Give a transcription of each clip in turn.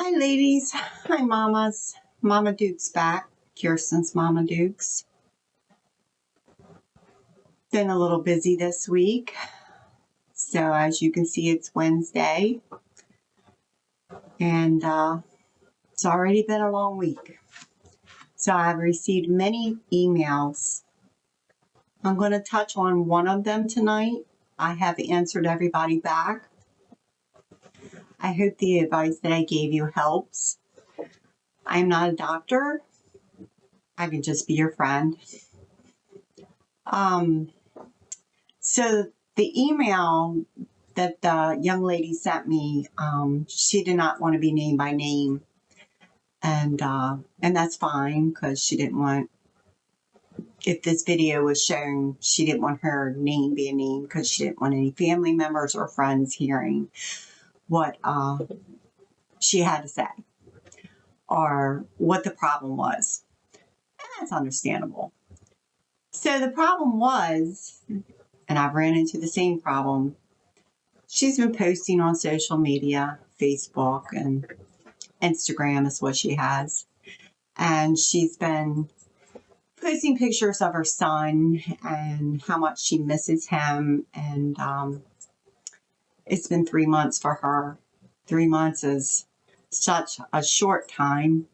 Hi, ladies. Hi, mamas. Mama Duke's back. Kirsten's Mama Duke's. Been a little busy this week. So, as you can see, it's Wednesday. And it's already been a long week. So, I've received many emails. I'm going to touch on one of them tonight. I have answered everybody back. I hope the advice that I gave you helps. I'm not a doctor. I can just be your friend. So the email that the young lady sent me, she did not want to be named by name, and that's fine because she didn't want. If this video was shown, she didn't want her name being named because she didn't want any family members or friends hearing what she had to say or what the problem was. And that's understandable. So the problem was, and I've ran into the same problem, she's been posting on social media, Facebook and Instagram is what she has. And she's been posting pictures of her son and how much she misses him. And it's been 3 months for her. 3 months is such a short time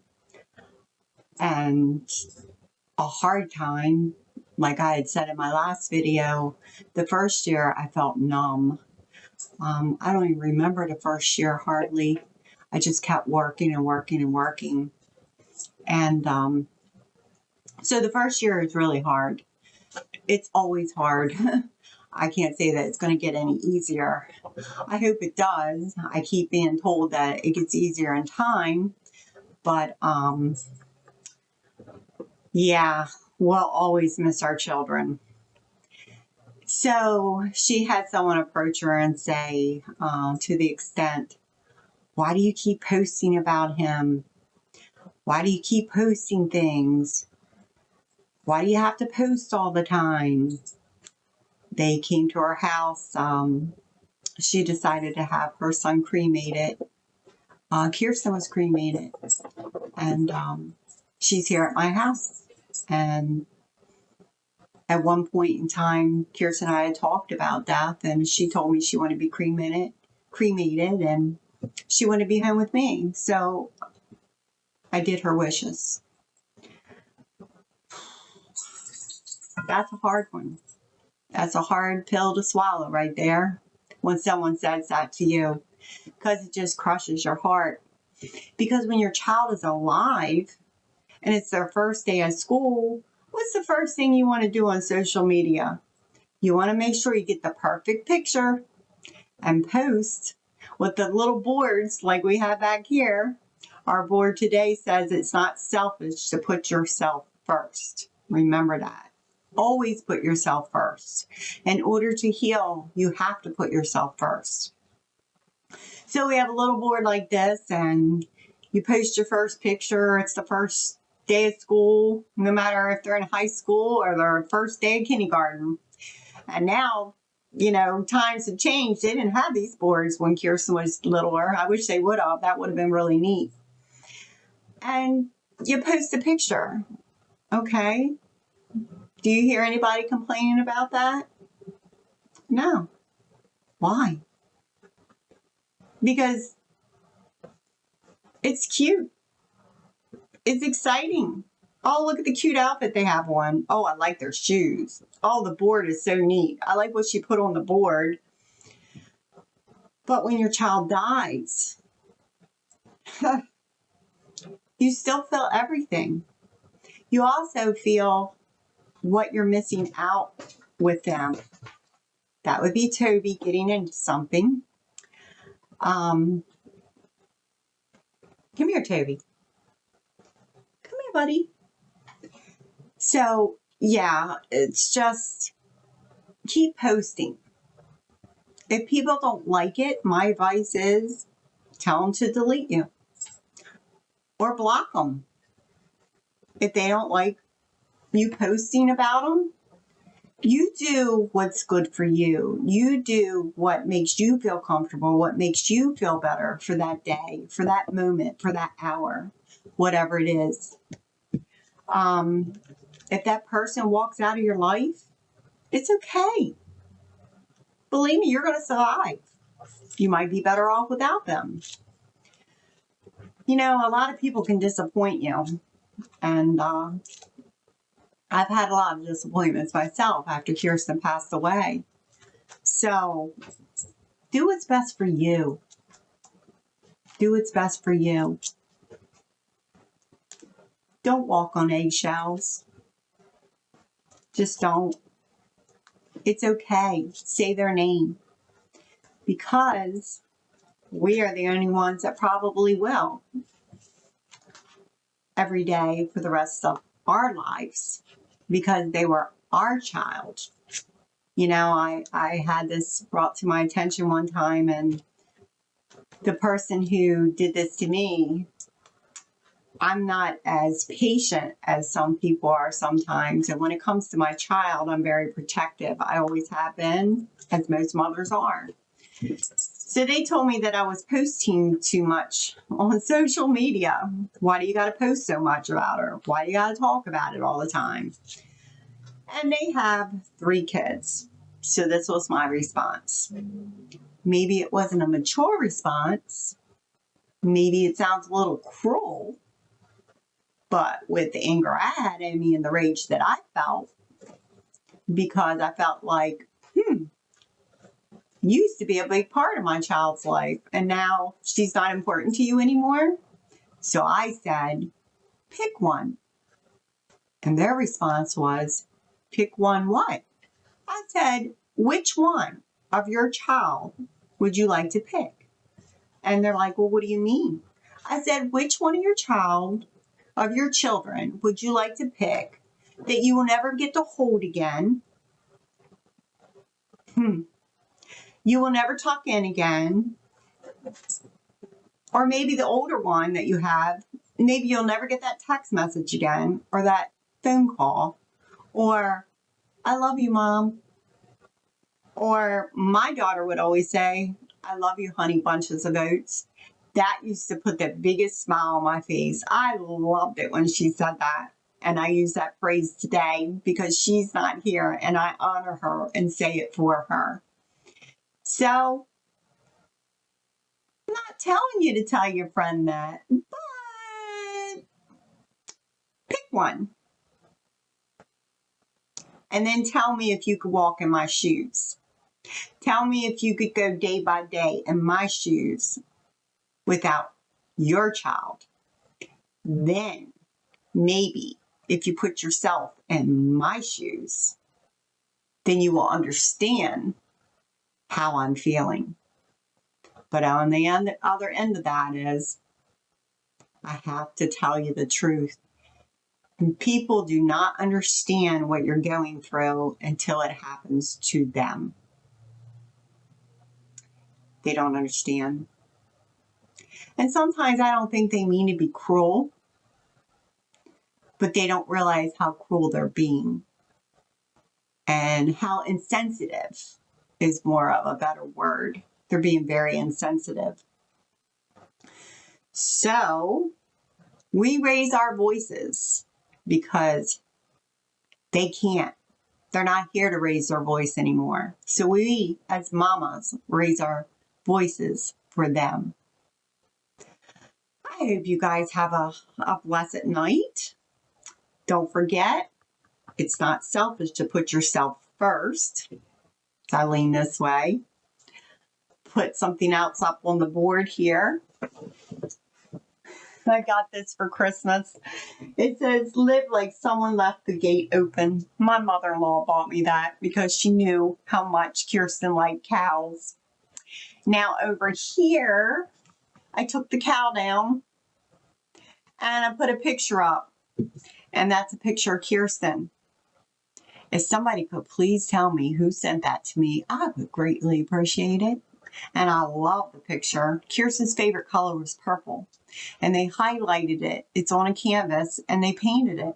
and a hard time. Like I had said in my last video, the first year I felt numb. I don't even remember the first year hardly. I just kept working and working and working. And so the first year is really hard. It's always hard. I can't say that it's going to get any easier. I hope it does. I keep being told that it gets easier in time. But yeah, we'll always miss our children. So she had someone approach her and say, to the extent, why do you keep posting about him? Why do you keep posting things? Why do you have to post all the time? They came to her house. She decided to have her son cremated. Kirsten was cremated. And she's here at my house. And at one point in time, Kirsten and I had talked about death, and she told me she wanted to be cremated, and she wanted to be home with me. So I did her wishes. That's a hard one. That's a hard pill to swallow right there when someone says that to you, because it just crushes your heart. Because when your child is alive and it's their first day of school, what's the first thing you want to do on social media? You want to make sure you get the perfect picture and post with the little boards like we have back here. Our board today says it's not selfish to put yourself first. Remember that. Always put yourself first. In order to heal, you have to put yourself first. So we have a little board like this, and you post your first picture. It's the first day of school, no matter if they're in high school or their first day of kindergarten. And now, times have changed. They didn't have these boards when Kirsten was littler. I wish they would have. That would have been really neat. And you post a picture. Okay. Do you hear anybody complaining about that? No. Why? Because it's cute. It's exciting. Oh, look at the cute outfit they have on. Oh, I like their shoes. Oh, the board is so neat. I like what she put on the board. But when your child dies, you still feel everything. You also feel what you're missing out with them. That would be Toby getting into something. Come here, Toby. Come here, buddy. So, yeah, it's just keep posting. If people don't like it, my advice is tell them to delete you or block them. If they don't like you posting about them, You do what's good for you. You do what makes you feel comfortable, what makes you feel better for that day, for that moment, for that hour, whatever it is. If that person walks out of your life, it's okay. Believe me, you're going to survive. You might be better off without them. You know, a lot of people can disappoint you. And I've had a lot of disappointments myself after Kirsten passed away. So do what's best for you. Do what's best for you. Don't walk on eggshells. Just don't. It's okay. Say their name. Because we are the only ones that probably will. Every day for the rest of our lives. Because they were our child. You know, I had this brought to my attention one time, and the person who did this to me, I'm not as patient as some people are sometimes. And when it comes to my child, I'm very protective. I always have been, as most mothers are. So they told me that I was posting too much on social media. Why do you got to post so much about her? Why do you got to talk about it all the time? And they have 3 kids. So this was my response. Maybe it wasn't a mature response. Maybe it sounds a little cruel. But with the anger I had in me and the rage that I felt, because I felt like, used to be a big part of my child's life, and now she's not important to you anymore. So I said, pick one. And their response was, pick one what? I said, which one of your child would you like to pick? And they're like, well, what do you mean? I said, which one of your children would you like to pick that you will never get to hold again? You will never tuck in again. Or maybe the older one that you have, maybe you'll never get that text message again, or that phone call, or I love you, Mom. Or my daughter would always say, I love you, honey bunches of oats. That used to put the biggest smile on my face. I loved it when she said that. And I use that phrase today because she's not here, and I honor her and say it for her. So, I'm not telling you to tell your friend that, but pick one. And then tell me if you could walk in my shoes. Tell me if you could go day by day in my shoes without your child. Then, maybe, if you put yourself in my shoes, then you will understand how I'm feeling. But on the other end of that is, I have to tell you the truth. And people do not understand what you're going through until it happens to them. They don't understand. And sometimes I don't think they mean to be cruel, but they don't realize how cruel they're being. And how insensitive is more of a better word. They're being very insensitive. So we raise our voices because they can't. They're not here to raise their voice anymore. So we, as mamas, raise our voices for them. I hope you guys have a blessed night. Don't forget, it's not selfish to put yourself first. I lean this way. Put something else up on the board here. I got this for Christmas. It says, live like someone left the gate open. My mother-in-law bought me that because she knew how much Kirsten liked cows. Now over here, I took the cow down and I put a picture up. And that's a picture of Kirsten. If somebody could please tell me who sent that to me, I would greatly appreciate it. And I love the picture. Kirsten's favorite color was purple. And they highlighted it. It's on a canvas and they painted it.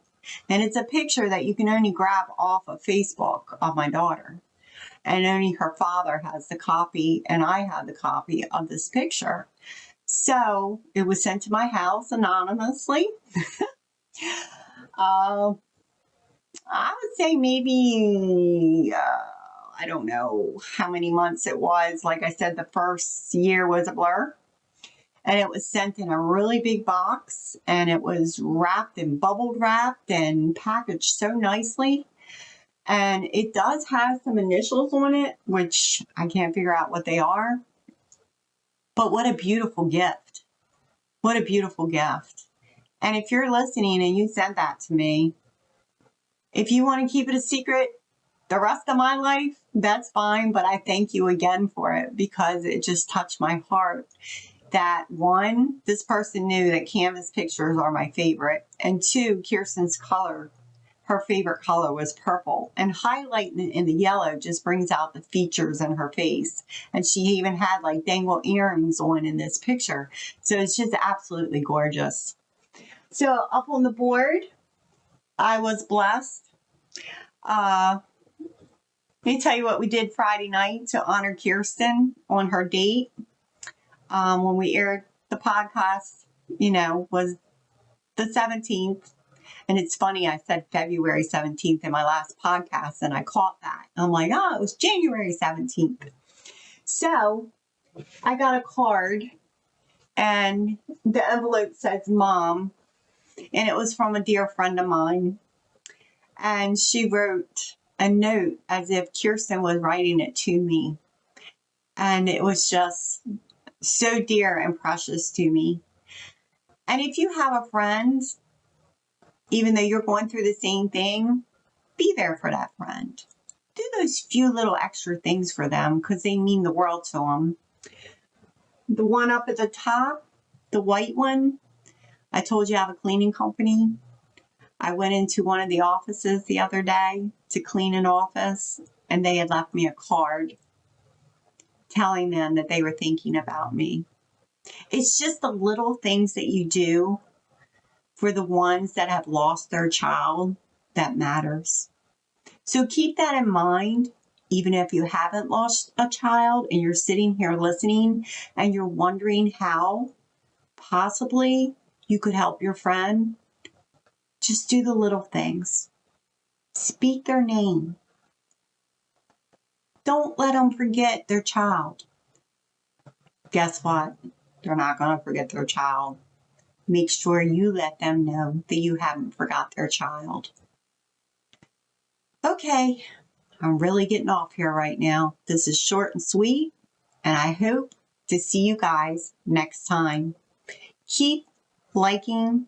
And it's a picture that you can only grab off of Facebook of my daughter. And only her father has the copy, and I have the copy of this picture. So it was sent to my house anonymously. uh, I would say maybe, I don't know how many months it was. Like I said, the first year was a blur. And it was sent in a really big box, and it was wrapped and bubble wrapped and packaged so nicely. And it does have some initials on it, which I can't figure out what they are. But what a beautiful gift. What a beautiful gift. And if you're listening and you sent that to me, if you want to keep it a secret the rest of my life, that's fine. But I thank you again for it, because it just touched my heart that, one, this person knew that canvas pictures are my favorite. And two, Kirsten's color, her favorite color was purple. And highlighting it in the yellow just brings out the features in her face. And she even had like dangle earrings on in this picture. So it's just absolutely gorgeous. So up on the board, I was blessed. Let me tell you what we did Friday night to honor Kirsten on her date. When we aired the podcast, was the 17th. And it's funny, I said February 17th in my last podcast, and I caught that. I'm like, oh, it was January 17th. So I got a card, and the envelope says Mom, and it was from a dear friend of mine. And she wrote a note as if Kirsten was writing it to me. And it was just so dear and precious to me. And if you have a friend, even though you're going through the same thing, be there for that friend. Do those few little extra things for them, because they mean the world to them. The one up at the top, the white one, I told you I have a cleaning company. I went into one of the offices the other day to clean an office, and they had left me a card telling them that they were thinking about me. It's just the little things that you do for the ones that have lost their child that matters. So keep that in mind, even if you haven't lost a child and you're sitting here listening and you're wondering how possibly you could help your friend. Just do the little things. Speak their name. Don't let them forget their child. Guess what? They're not going to forget their child. Make sure you let them know that you haven't forgot their child. Okay, I'm really getting off here right now. This is short and sweet, and I hope to see you guys next time. Keep liking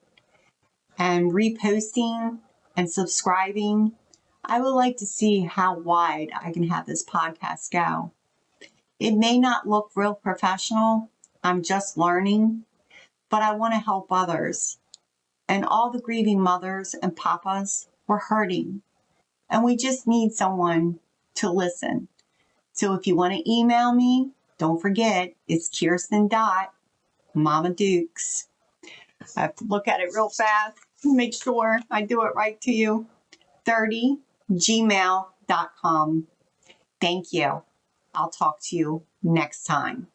and reposting and subscribing. I would like to see how wide I can have this podcast go. It may not look real professional. I'm just learning, but I want to help others. And all the grieving mothers and papas were hurting. And we just need someone to listen. So if you want to email me, don't forget, it's Kirsten.Mamadukes. I have to look at it real fast to make sure I do it right to you. 30gmail.com. Thank you. I'll talk to you next time.